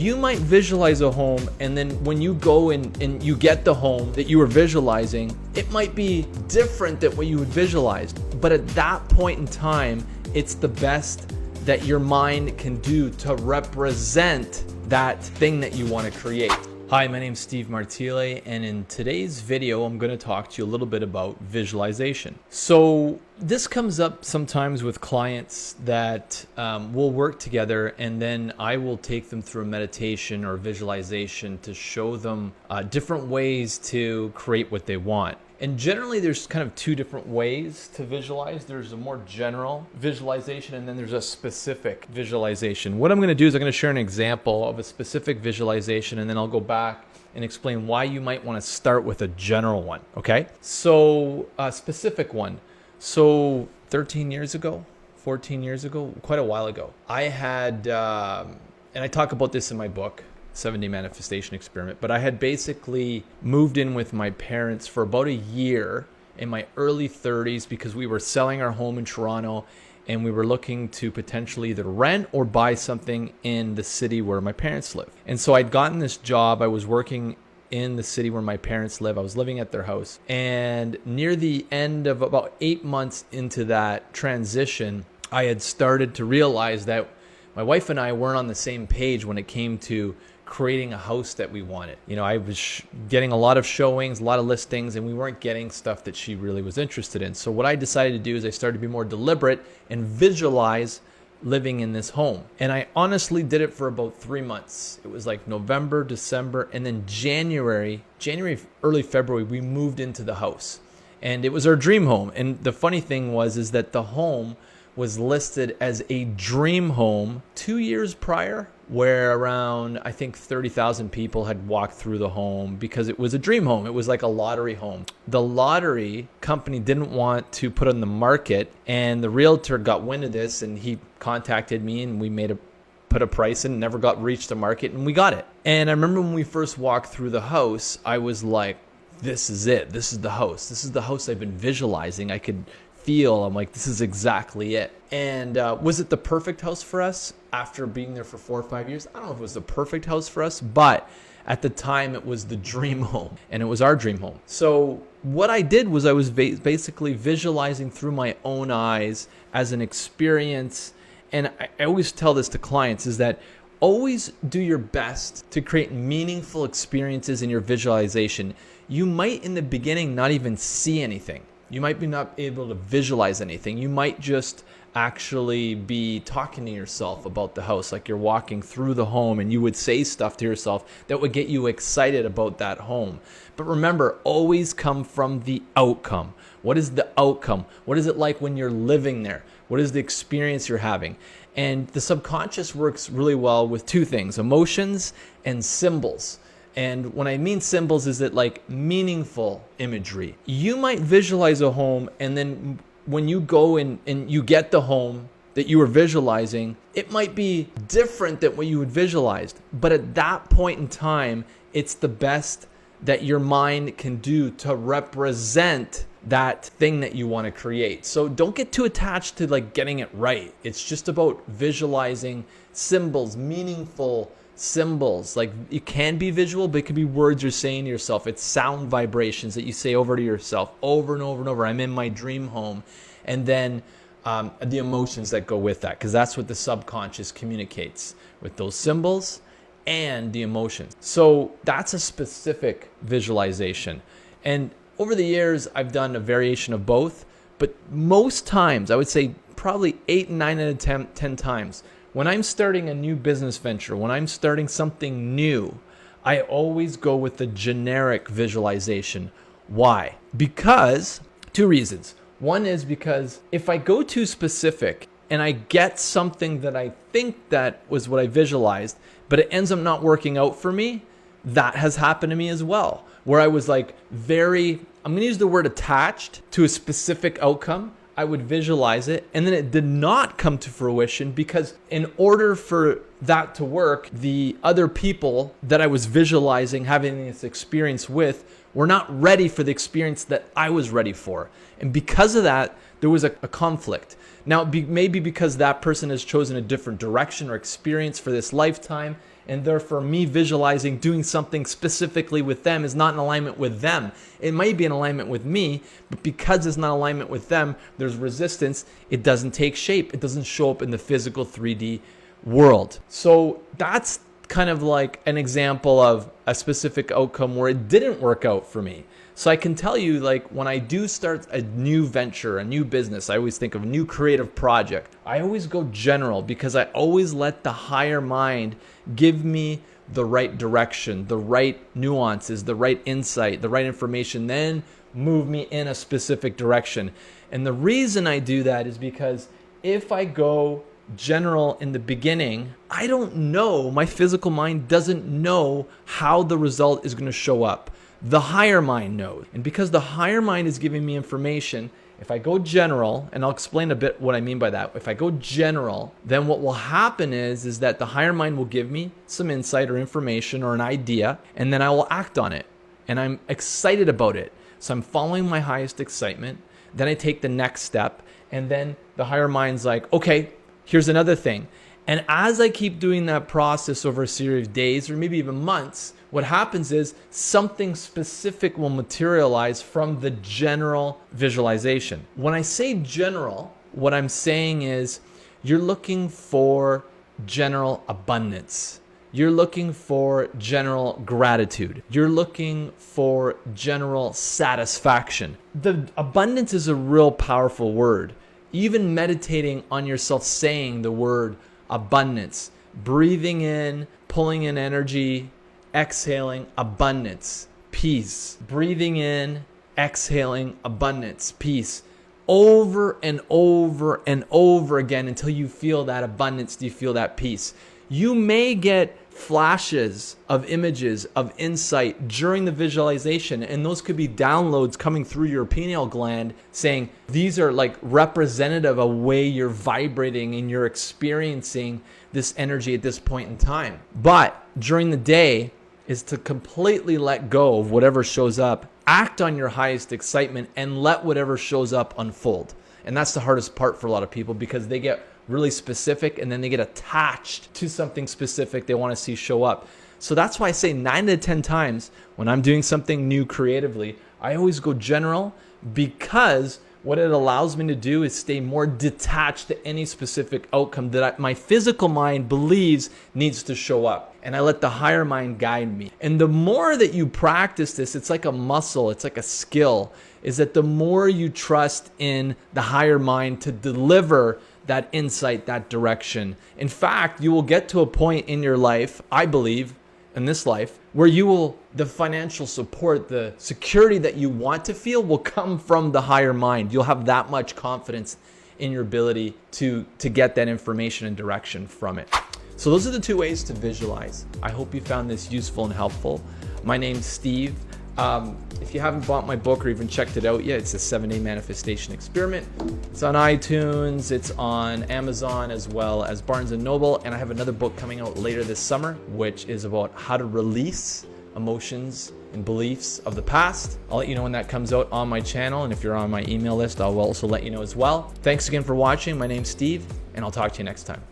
You might visualize a home, and then when you go and you get the home that you were visualizing, it might be different than what you had visualized. But at that point in time, it's the best that your mind can do to represent that thing that you want to create. Hi, my name is Steve Martile, and in today's video, I'm going to talk to you a little bit about visualization. So this comes up sometimes with clients that we'll work together, and then I will take them through a meditation or visualization to show them different ways to create what they want. And generally, there's kind of two different ways to visualize. There's a more general visualization, and then there's a specific visualization. What I'm going to do is I'm going to share an example of a specific visualization, and then I'll go back and explain why you might want to start with a general one, okay? So a specific one. So 13 years ago, 14 years ago, quite a while ago, I had, and I talk about this in my book, 7-Day Manifestation Experiment, but I had basically moved in with my parents for about a year in my early 30s because we were selling our home in Toronto and we were looking to potentially either rent or buy something in the city where my parents live. And so I'd gotten this job. I was working in the city where my parents live. I was living at their house. And near the end of about 8 months into that transition, I had started to realize that my wife and I weren't on the same page when it came to creating a house that we wanted. You know, I was getting a lot of showings, a lot of listings, and we weren't getting stuff that she really was interested in. So what I decided to do is I started to be more deliberate and visualize living in this home. And I honestly did it for about 3 months. It was like November, December, and then January, early February, we moved into the house. And it was our dream home. And the funny thing is that the home was listed as a dream home 2 years prior, where around, I think, 30,000 people had walked through the home because it was a dream home. It was like a lottery home. The lottery company didn't want to put on the market, and the realtor got wind of this, and he contacted me, and we put a price in, never got reached the market, and we got it. And I remember when we first walked through the house, I was like, this is it. This is the house. This is the house I've been visualizing. I could feel, I'm like, this is exactly it. And was it the perfect house for us after being there for 4 or 5 years? I don't know if it was the perfect house for us, but at the time it was the dream home, and it was our dream home. So what I did was I was basically visualizing through my own eyes as an experience. And I always tell this to clients is that always do your best to create meaningful experiences in your visualization. You might in the beginning not even see anything. You might be not able to visualize anything. You might just actually be talking to yourself about the house, like you're walking through the home and you would say stuff to yourself that would get you excited about that home. But remember, always come from the outcome. What is the outcome? What is it like when you're living there? What is the experience you're having? And the subconscious works really well with two things, emotions and symbols. And when I mean symbols, is it like meaningful imagery? You might visualize a home, and then when you go and you get the home that you were visualizing, it might be different than what you had visualized. But at that point in time, it's the best that your mind can do to represent that thing that you want to create. So don't get too attached to like getting it right. It's just about visualizing symbols, meaningful symbols. Like it can be visual, but it can be words you're saying to yourself. It's sound vibrations that you say over to yourself over and over and over. I'm in my dream home. And then the emotions that go with that, because that's what the subconscious communicates with those symbols and the emotions. So that's a specific visualization. And over the years, I've done a variation of both, but most times, I would say probably 8, 9 out of 10 times, when I'm starting a new business venture, when I'm starting something new, I always go with the generic visualization. Why? Because, 2 reasons. One is because if I go too specific and I get something that I think that was what I visualized, but it ends up not working out for me, that has happened to me as well, where I was like I'm going to use the word attached to a specific outcome. I would visualize it, and then it did not come to fruition because in order for that to work, the other people that I was visualizing having this experience with were not ready for the experience that I was ready for. And because of that, there was a conflict. Now, maybe because that person has chosen a different direction or experience for this lifetime, and therefore me visualizing doing something specifically with them is not in alignment with them. It might be in alignment with me, but because it's not in alignment with them, there's resistance. It doesn't take shape. It doesn't show up in the physical 3D world. So that's kind of like an example of a specific outcome where it didn't work out for me. So I can tell you, like, when I do start a new venture, a new business, I always think of a new creative project. I always go general because I always let the higher mind give me the right direction, the right nuances, the right insight, the right information, then move me in a specific direction. And the reason I do that is because if I go general in the beginning, I don't know, my physical mind doesn't know how the result is going to show up. The higher mind knows. And because the higher mind is giving me information, if I go general, and I'll explain a bit what I mean by that. If I go general, then what will happen is that the higher mind will give me some insight or information or an idea, and then I will act on it. And I'm excited about it. So I'm following my highest excitement. Then I take the next step, and then the higher mind's like, okay, here's another thing. And as I keep doing that process over a series of days or maybe even months, what happens is something specific will materialize from the general visualization. When I say general, what I'm saying is you're looking for general abundance. You're looking for general gratitude. You're looking for general satisfaction. The abundance is a real powerful word. Even meditating on yourself saying the word abundance, breathing in, pulling in energy, exhaling, abundance, peace, breathing in, exhaling, abundance, peace, over and over and over again until you feel that abundance, you feel that peace. You may get flashes of images of insight during the visualization, and those could be downloads coming through your pineal gland saying these are like representative of a way you're vibrating and you're experiencing this energy at this point in time. But during the day is to completely let go of whatever shows up, act on your highest excitement, and let whatever shows up unfold. And that's the hardest part for a lot of people because they get really specific and then they get attached to something specific they want to see show up. So that's why I say 9 to 10 times when I'm doing something new creatively, I always go general, because what it allows me to do is stay more detached to any specific outcome that my physical mind believes needs to show up. And I let the higher mind guide me. And the more that you practice this, it's like a muscle, it's like a skill, is that the more you trust in the higher mind to deliver that insight, that direction. In fact, you will get to a point in your life, I believe, in this life, where the financial support, the security that you want to feel will come from the higher mind. You'll have that much confidence in your ability to get that information and direction from it. So those are the 2 ways to visualize. I hope you found this useful and helpful. My name's Steve. If you haven't bought my book or even checked it out yet, it's the 7-Day Manifestation Experiment. It's on iTunes, it's on Amazon, as well as Barnes & Noble. And I have another book coming out later this summer, which is about how to release emotions and beliefs of the past. I'll let you know when that comes out on my channel. And if you're on my email list, I'll also let you know as well. Thanks again for watching. My name's Steve, and I'll talk to you next time.